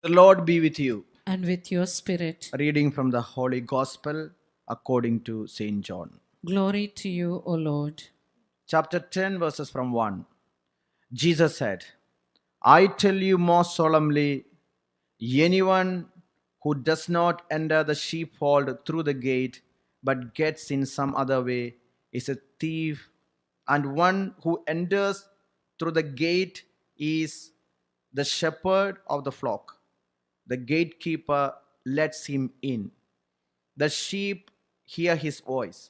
The Lord be with you. and with your spirit. A reading from the Holy Gospel according to St. John. Glory to you, O Lord. Chapter 10, verses from 1. Jesus said, I tell you most solemnly, anyone who does not enter the sheepfold through the gate, but gets in some other way, is a thief, and one who enters through the gate is the shepherd of the flock. The gatekeeper lets him in. The sheep hear his voice.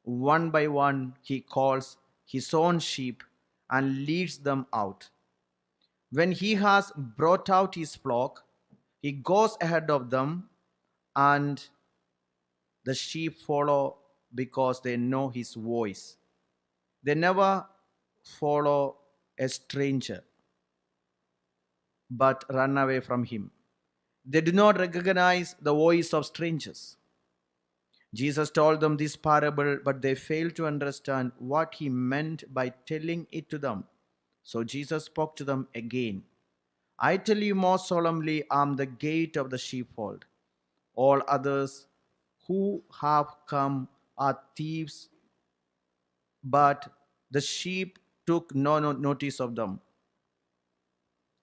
One by one, he calls his own sheep and leads them out. When he has brought out his flock, he goes ahead of them, and the sheep follow because they know his voice. They never follow a stranger but run away from him. They do not recognize the voice of strangers. Jesus told them this parable, but they failed to understand what he meant by telling it to them. So Jesus spoke to them again. I tell you most solemnly, I am the gate of the sheepfold. All others who have come are thieves, but the sheep took no notice of them.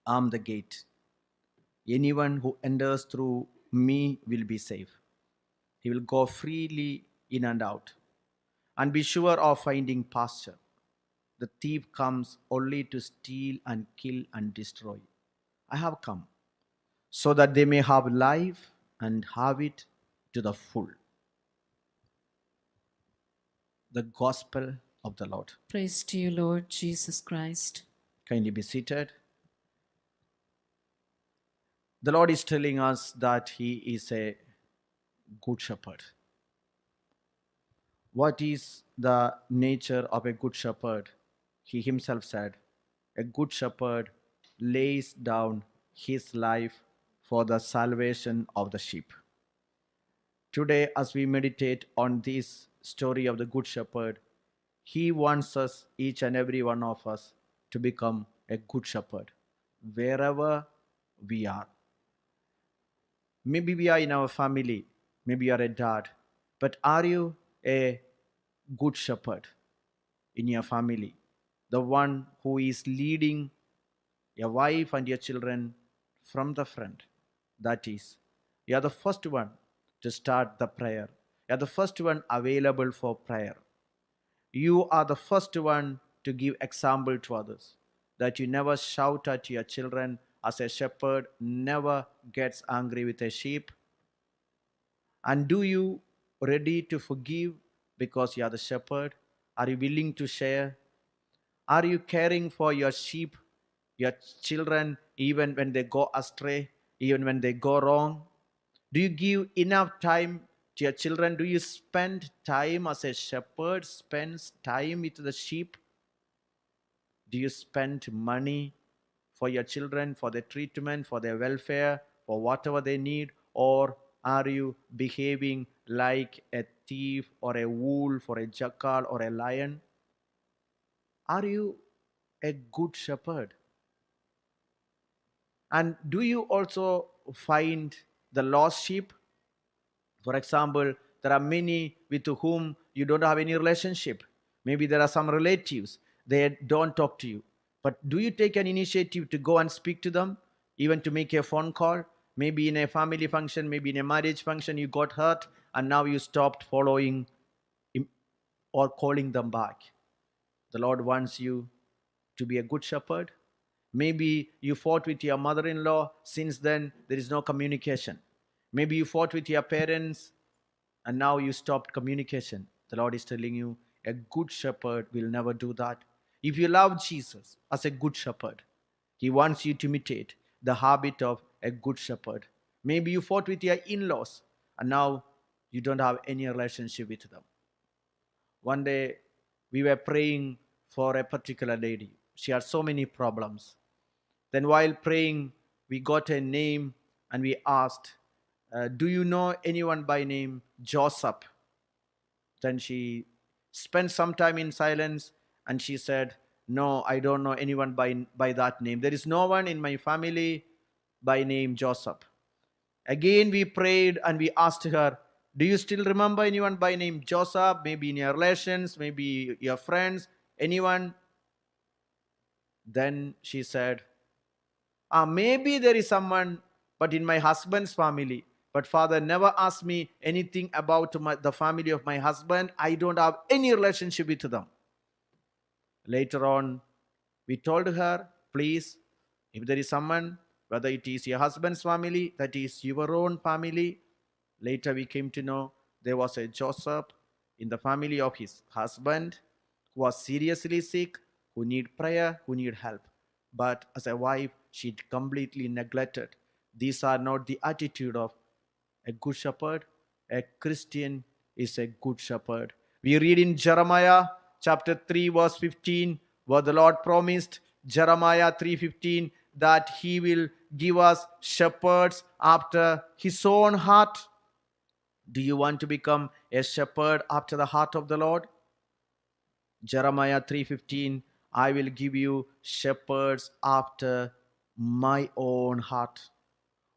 I am the gate. Anyone who enters through me will be safe. He will go freely in and out and be sure of finding pasture. The thief comes only to steal and kill and destroy. I have come so that they may have life and have it to the full. The Gospel of the Lord. Praise to you, Lord Jesus Christ. Kindly be seated. The Lord is telling us that He is a good shepherd. What is the nature of a good shepherd? He himself said, a good shepherd lays down his life for the salvation of the sheep. Today, as we meditate on this story of the good shepherd, he wants us, each and every one of us, to become a good shepherd wherever we are. Maybe we are in our family, maybe you are a dad, but are you a good shepherd in your family? The one who is leading your wife and your children from the front. That is, you are the first one to start the prayer. You are the first one available for prayer. You are the first one to give example to others. That you never shout at your children, as a shepherd never gets angry with a sheep. And do you ready to forgive because you are the shepherd? Are you willing to share? Are you caring for your sheep, your children, even when they go astray, even when they go wrong? Do you give enough time to your children? Do you spend time as a shepherd spends time with the sheep? Do you spend money for your children, for their treatment, for their welfare, for whatever they need? Or are you behaving like a thief or a wolf or a jackal or a lion? Are you a good shepherd? And do you also find the lost sheep? For example, there are many with whom you don't have any relationship. Maybe there are some relatives, they don't talk to you. But do you take an initiative to go and speak to them, even to make a phone call? Maybe in a family function, maybe in a marriage function, you got hurt and now you stopped following or calling them back. The Lord wants you to be a good shepherd. Maybe you fought with your mother-in-law. Since then, there is no communication. Maybe you fought with your parents and now you stopped communication. The Lord is telling you, a good shepherd will never do that. If you love Jesus as a good shepherd, He wants you to imitate the habit of a good shepherd. Maybe you fought with your in-laws and now you don't have any relationship with them. One day, we were praying for a particular lady. She had so many problems. Then while praying, we got a name and we asked, do you know anyone by name Joseph? Then she spent some time in silence and she said, no, I don't know anyone by that name. There is no one in my family by name Joseph. Again, we prayed and we asked her, do you still remember anyone by name Joseph? Maybe in your relations, maybe your friends, anyone? Then she said, maybe there is someone, but in my husband's family. But Father never asked me anything about the family of my husband. I don't have any relationship with them. Later on, we told her, please, if there is someone, whether it is your husband's family, that is your own family. Later we came to know there was a Joseph in the family of his husband who was seriously sick, who need prayer, who need help. But as a wife, she completely neglected. These are not the attitude of a good shepherd. A Christian is a good shepherd. We read in Jeremiah chapter 3 verse 15 where the Lord promised, Jeremiah 3:15, that he will give us shepherds after his own heart. Do you want to become a shepherd after the heart of the Lord? Jeremiah 3:15, I will give you shepherds after my own heart,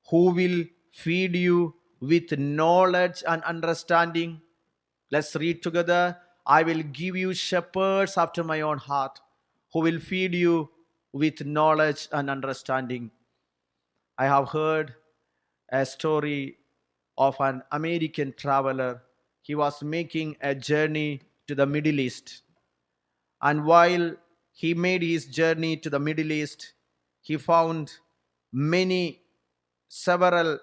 who will feed you with knowledge and understanding. Let's read together. I will give you shepherds after my own heart, who will feed you with knowledge and understanding. I have heard a story of an American traveler. He was making a journey to the Middle East. And while he made his journey to the Middle East, he found several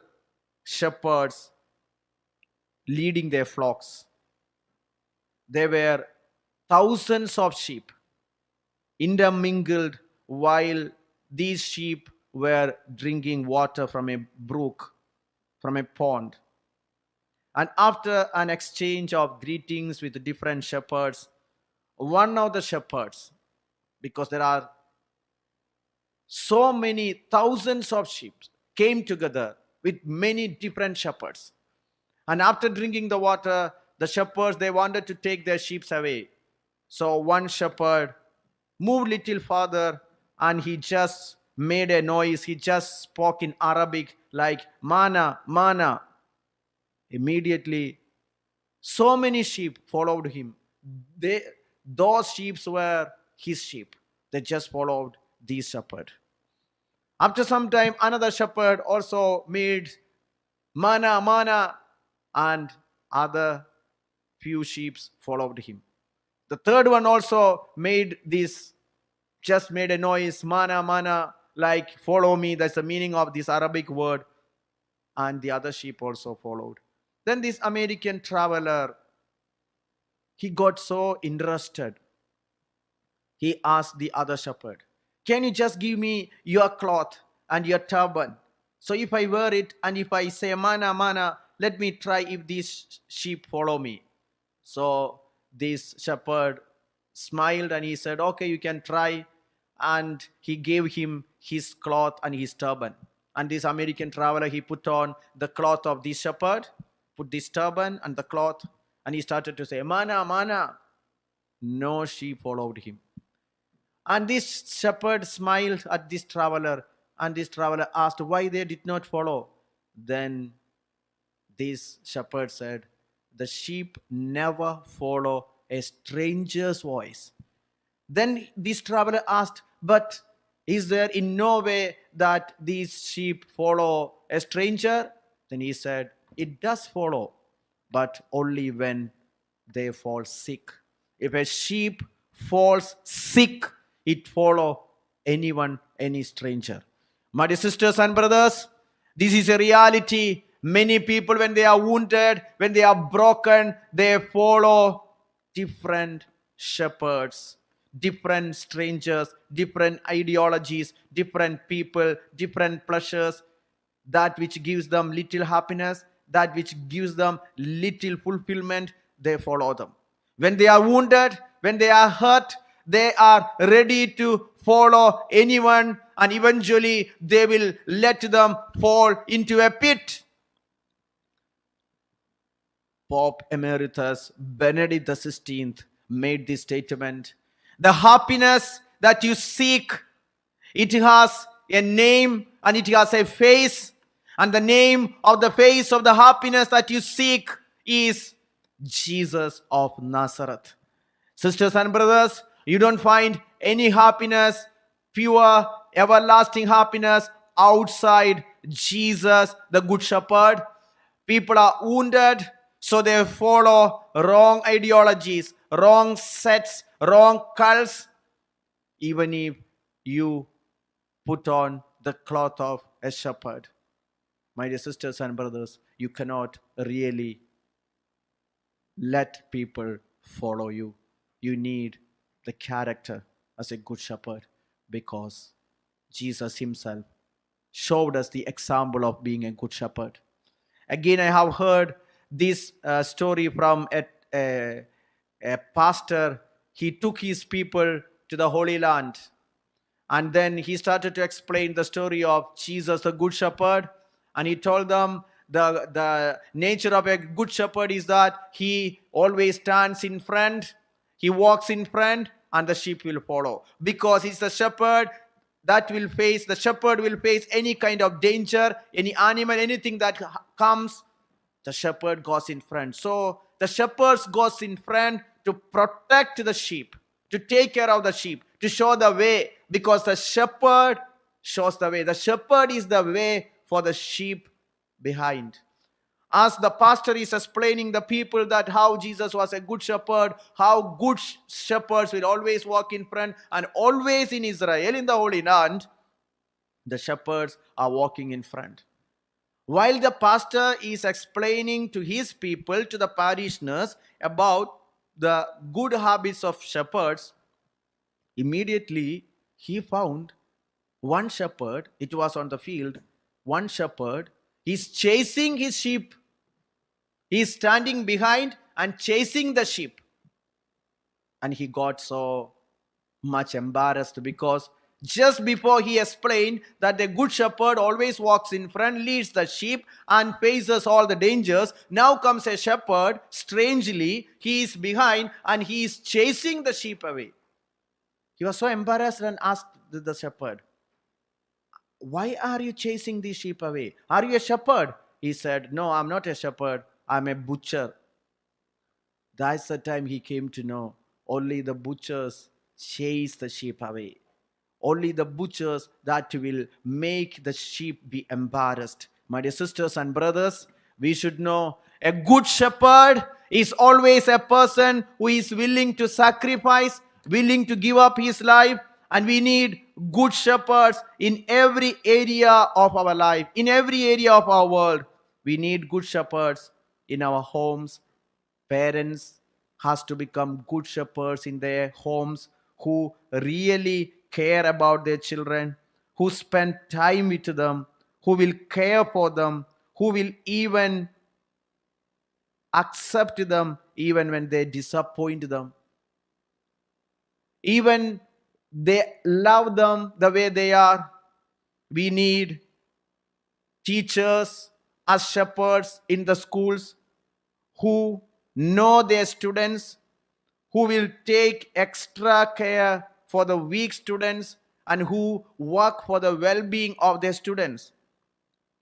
shepherds leading their flocks. There were thousands of sheep intermingled while these sheep were drinking water from a brook, from a pond. And after an exchange of greetings with different shepherds, one of the shepherds, because there are so many thousands of sheep, came together with many different shepherds. And after drinking the water, the shepherds, they wanted to take their sheep away. So one shepherd moved little farther and he just made a noise. He just spoke in Arabic like, mana, mana. Immediately, so many sheep followed him. Those sheep were his sheep. They just followed this shepherd. After some time, another shepherd also made mana, mana, and other few sheep followed him. The third one also just made a noise, mana, mana, like follow me. That's the meaning of this Arabic word. And the other sheep also followed. Then this American traveler, he got so interested. He asked the other shepherd, can you just give me your cloth and your turban? So if I wear it and if I say mana, mana, let me try if these sheep follow me. So this shepherd smiled and he said, okay, you can try. And he gave him his cloth and his turban. And this American traveler, he put on the cloth of this shepherd, put this turban and the cloth, and he started to say, mana, mana. No sheep followed him. And this shepherd smiled at this traveler, and this traveler asked why they did not follow. Then this shepherd said, the sheep never follow a stranger's voice. Then this traveler asked, but is there in no way that these sheep follow a stranger? Then he said, it does follow, but only when they fall sick. If a sheep falls sick, it follow anyone, any stranger. My dear sisters and brothers, this is a reality. Many people, when they are wounded, when they are broken, they follow different shepherds, different strangers, different ideologies, different people, different pleasures. That which gives them little happiness, that which gives them little fulfillment, they follow them. When they are wounded, when they are hurt, they are ready to follow anyone, and eventually they will let them fall into a pit. Pope Emeritus Benedict XVI made this statement: the happiness that you seek, it has a name and it has a face. And the name of the face of the happiness that you seek is Jesus of Nazareth. Sisters and brothers, you don't find any happiness, pure, everlasting happiness outside Jesus, the Good Shepherd. People are wounded, so they follow wrong ideologies, wrong sets, wrong cults. Even if you put on the cloth of a shepherd, my dear sisters and brothers, you cannot really let people follow you. You need the character as a good shepherd, because Jesus himself showed us the example of being a good shepherd. Again, I have heard this story from a pastor. He took his people to the Holy Land, and then he started to explain the story of Jesus, the Good Shepherd. And he told them the nature of a good shepherd is that he always stands in front, he walks in front, and the sheep will follow. Because he's the shepherd the shepherd will face any kind of danger, any animal, anything that comes, the shepherd goes in front. So the shepherd goes in front to protect the sheep, to take care of the sheep, to show the way, because the shepherd shows the way. The shepherd is the way for the sheep behind. As the pastor is explaining the people that how Jesus was a good shepherd, how good shepherds will always walk in front, and always in Israel, in the Holy Land, the shepherds are walking in front. While the pastor is explaining to his people, to the parishioners, about the good habits of shepherds, immediately he found one shepherd. It was on the field. One shepherd is chasing his sheep. He is standing behind and chasing the sheep. And he got so much embarrassed, because just before he explained that the good shepherd always walks in front, leads the sheep, and faces all the dangers, now comes a shepherd. Strangely, he is behind and he is chasing the sheep away. He was so embarrassed and asked the shepherd, "Why are you chasing these sheep away? Are you a shepherd?" He said, "No, I'm not a shepherd. I'm a butcher." That's the time he came to know only the butchers chase the sheep away. Only the butchers that will make the sheep be embarrassed. My dear sisters and brothers, we should know a good shepherd is always a person who is willing to sacrifice, willing to give up his life. And we need good shepherds in every area of our life, in every area of our world. We need good shepherds in our homes. Parents has to become good shepherds in their homes, who really care about their children, who spend time with them, who will care for them, who will even accept them even when they disappoint them. Even they love them the way they are. We need teachers as shepherds in the schools who know their students, who will take extra care for the weak students, and who work for the well-being of their students.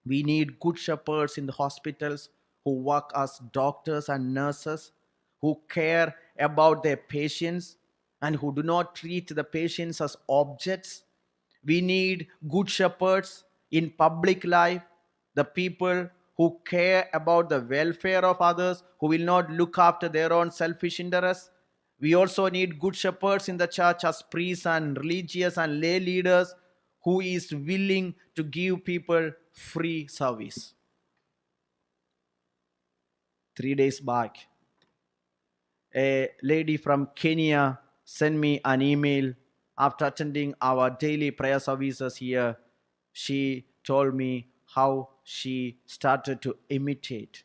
We need good shepherds in the hospitals who work as doctors and nurses, who care about their patients and who do not treat the patients as objects. We need good shepherds in public life, the people who care about the welfare of others, who will not look after their own selfish interests. We also need good shepherds in the church as priests and religious and lay leaders, who is willing to give people free service. 3 days back, a lady from Kenya sent me an email after attending our daily prayer services here. She told me how she started to imitate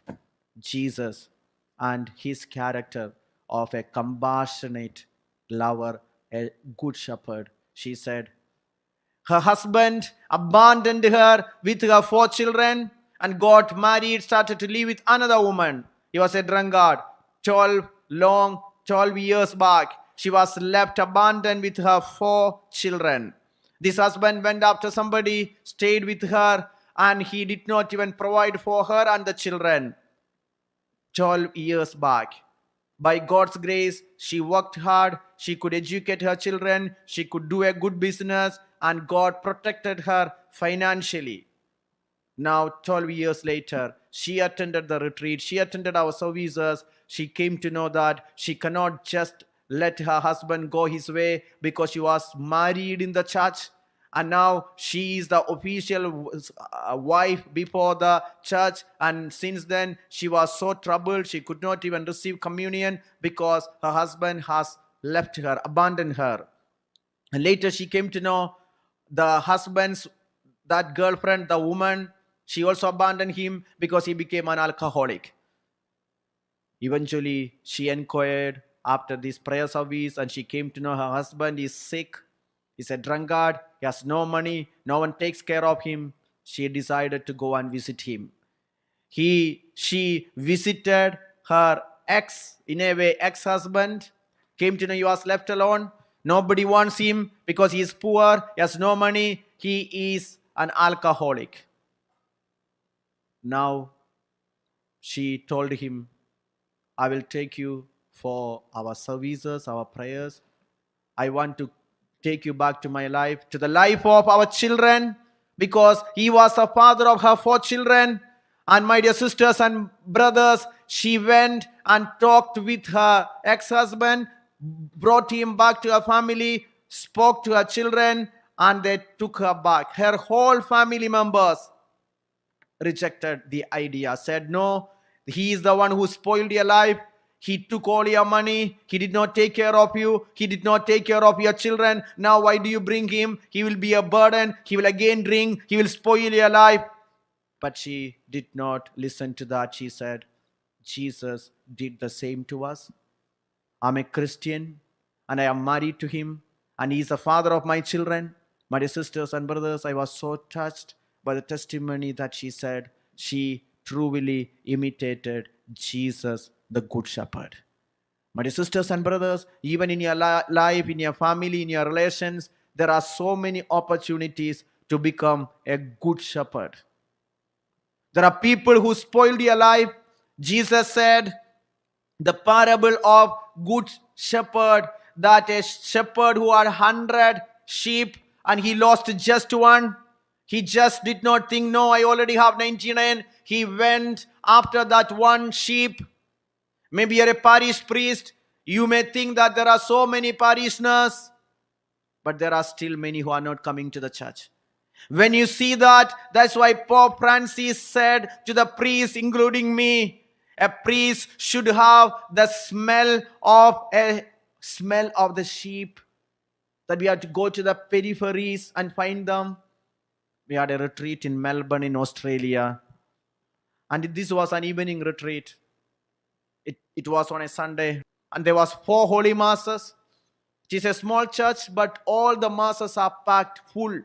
Jesus and his character of a compassionate lover, a good shepherd. She said her husband abandoned her with her 4 children and got married, started to live with another woman. He was a drunkard. 12 years back, she was left abandoned with her 4 children. This husband went after somebody, stayed with her, and he did not even provide for her and the children. 12 years back. By God's grace, she worked hard. She could educate her children. She could do a good business, and God protected her financially. Now, 12 years later, she attended the retreat. She attended our services. She came to know that she cannot just let her husband go his way because she was married in the church. And now she is the official wife before the church. And since then, she was so troubled, she could not even receive communion because her husband has left her, abandoned her. And later she came to know the husband's, that girlfriend, the woman, she also abandoned him because he became an alcoholic. Eventually, she inquired after this prayer service and she came to know her husband is sick. He's a drunkard. He has no money. No one takes care of him. She decided to go and visit him. She visited her ex-husband, came to know he was left alone. Nobody wants him because he is poor. He has no money. He is an alcoholic. Now, she told him, I will take you for our services, our prayers. I want to take you back to my life, to the life of our children, because he was the father of her 4 children. And my dear sisters and brothers, she went and talked with her ex-husband, brought him back to her family, spoke to her children, and they took her back. Her whole family members rejected the idea, said, no, he is the one who spoiled your life. He took all your money. He did not take care of you. He did not take care of your children. Now why do you bring him? He will be a burden. He will again drink. He will spoil your life. But she did not listen to that. She said, Jesus did the same to us. I'm a Christian and I am married to him and he is the father of my children. My dear sisters and brothers, I was so touched by the testimony that she said. She truly imitated Jesus, the Good Shepherd. My dear sisters and brothers, even in your life, in your family, in your relations, there are so many opportunities to become a good shepherd. There are people who spoiled your life. Jesus said, the parable of good shepherd, that a shepherd who had 100 sheep and he lost just one. He just did not think, no, I already have 99. He went after that one sheep. Maybe you're a parish priest. You may think that there are so many parishioners, but there are still many who are not coming to the church. When you see that, that's why Pope Francis said to the priests, including me, a priest should have the smell of the sheep. That we have to go to the peripheries and find them. We had a retreat in Melbourne in Australia. And this was an evening retreat. It was on a Sunday. And there was 4 holy masses. It is a small church, but all the masses are packed full.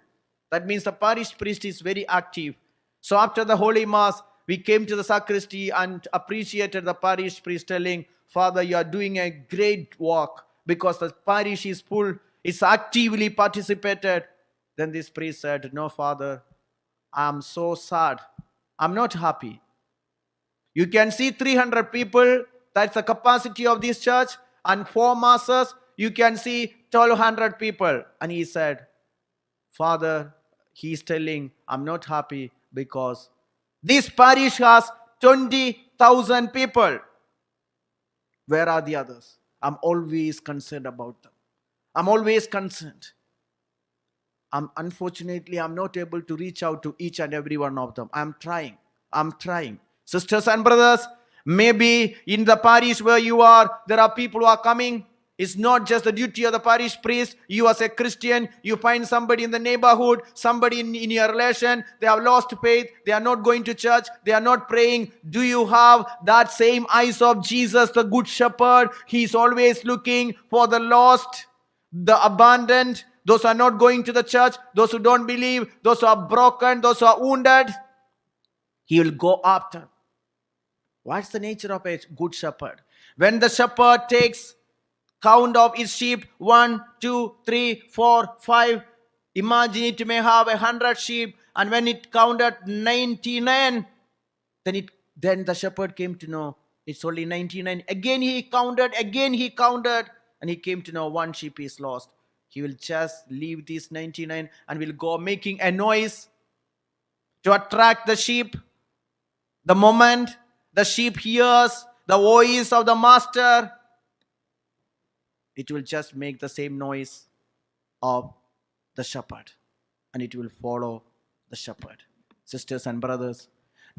That means the parish priest is very active. So after the holy mass, we came to the sacristy and appreciated the parish priest telling, Father, you are doing a great work because the parish is full. It's actively participated. Then this priest said, no, Father, I'm so sad. I'm not happy. You can see 300 people. That's the capacity of this church. And 4 masses, you can see 1,200 people. And he said, Father, he's telling, I'm not happy because this parish has 20,000 people. Where are the others? I'm always concerned about them. I'm always concerned. Unfortunately, I'm not able to reach out to each and every one of them. I'm trying. Sisters and brothers, maybe in the parish where you are, there are people who are coming. It's not just the duty of the parish priest. You as a Christian, you find somebody in the neighborhood, somebody in your relation, they have lost faith, they are not going to church, they are not praying. Do you have that same eyes of Jesus, the Good Shepherd? He's always looking for the lost, the abandoned, those who are not going to the church, those who don't believe, those who are broken, those who are wounded. He will go after. What's the nature of a good shepherd? When the shepherd takes count of his sheep, 1, 2, 3, 4, 5, Imagine it may have 100 sheep, and when it counted 99, then the shepherd came to know it's only 99. Again he counted, and he came to know one sheep is lost. He will just leave these 99 and will go making a noise to attract the sheep. The moment the sheep hears the voice of the master, it will just make the same noise of the shepherd, and it will follow the shepherd. Sisters and brothers,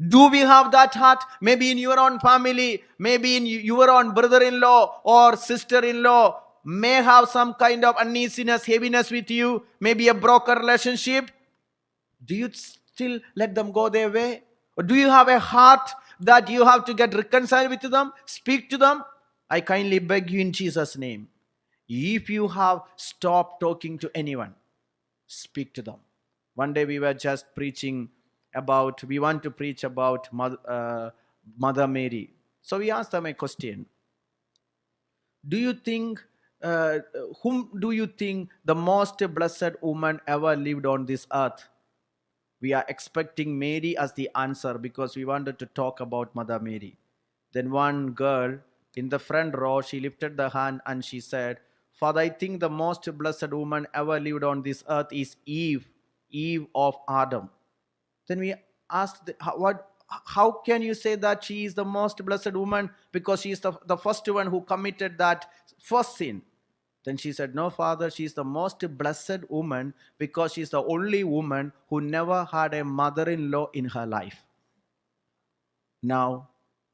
do we have that heart? Maybe in your own family, maybe in your own brother-in-law or sister-in-law may have some kind of uneasiness, heaviness with you, maybe a broken relationship. Do you still let them go their way? Or do you have a heart that you have to get reconciled with them, speak to them? I kindly beg you in Jesus' name, if you have stopped talking to anyone, speak to them. One day we were just we want to preach about Mother Mary. So we asked them a question. Do you think, whom do you think the most blessed woman ever lived on this earth? We are expecting Mary as the answer because we wanted to talk about Mother Mary. Then one girl in the front row, she lifted the hand and she said, Father, I think the most blessed woman ever lived on this earth is Eve of Adam. Then we asked, how can you say that she is the most blessed woman? Because she is the first one who committed that first sin. Then she said, no, Father, she is the most blessed woman because she is the only woman who never had a mother-in-law in her life. Now,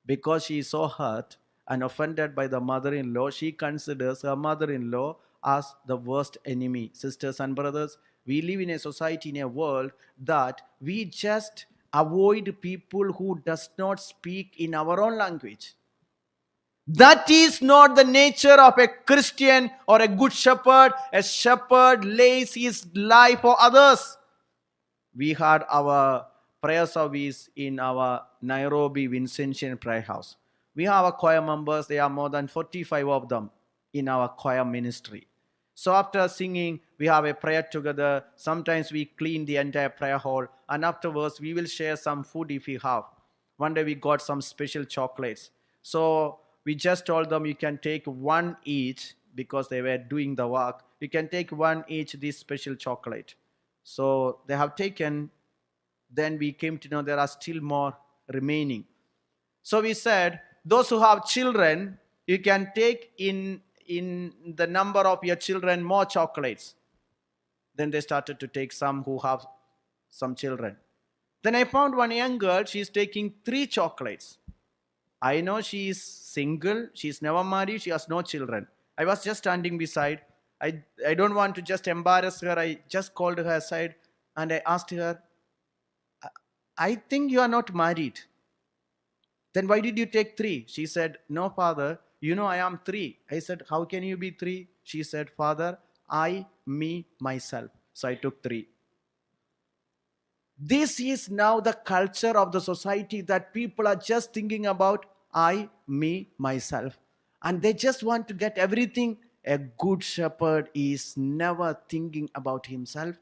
because she is so hurt and offended by the mother-in-law, she considers her mother-in-law as the worst enemy. Sisters and brothers, we live in a society, in a world that we just avoid people who does not speak in our own language. That is not the nature of a Christian or a good shepherd. A shepherd lays his life for others. We had our prayer service in our Nairobi Vincentian prayer house. We have our choir members. There are more than 45 of them in our choir ministry. So after singing, we have a prayer together. Sometimes we clean the entire prayer hall, and afterwards we will share some food if we have. One day we got some special chocolates. So we just told them you can take one each because they were doing the work. You can take one each this special chocolate. So they have taken. Then we came to know there are still more remaining. So we said, those who have children, you can take in the number of your children more chocolates. Then they started to take some who have some children. Then I found one young girl, she's taking 3 chocolates. I know she is single, she's never married, she has no children. I was just standing beside. I don't want to just embarrass her. I just called her aside and I asked her, I think you are not married. Then why did you take 3? She said, no, Father, you know I am 3. I said, how can you be 3? She said, Father, I, me, myself. So I took 3. This is now the culture of the society that people are just thinking about I, me, myself. And they just want to get everything. A good shepherd is never thinking about himself.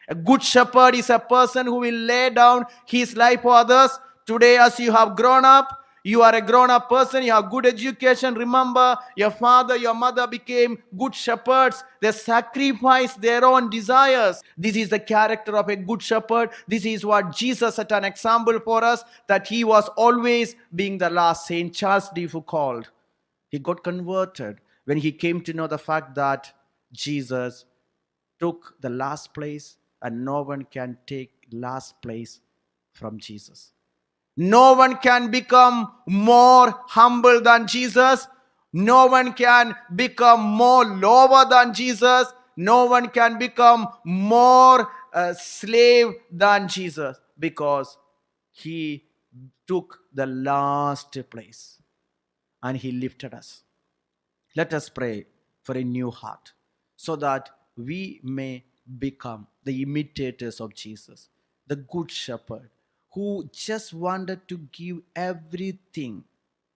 A good shepherd is a person who will lay down his life for others. Today, as you have grown up, you are a grown-up person, you have good education. Remember, your father, your mother became good shepherds. They sacrificed their own desires. This is the character of a good shepherd. This is what Jesus set an example for us, that he was always being the last. Saint Charles de Foucauld, he got converted when he came to know the fact that Jesus took the last place and no one can take last place from Jesus. No one can become more humble than Jesus. No one can become more lower than Jesus. No one can become more slave than Jesus, because he took the last place and he lifted us. Let us pray for a new heart so that we may become the imitators of Jesus, the good shepherd, who just wanted to give everything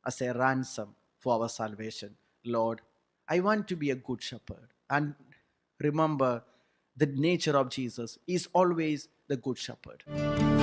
as a ransom for our salvation. Lord, I want to be a good shepherd. And remember, the nature of Jesus. He is always the good shepherd.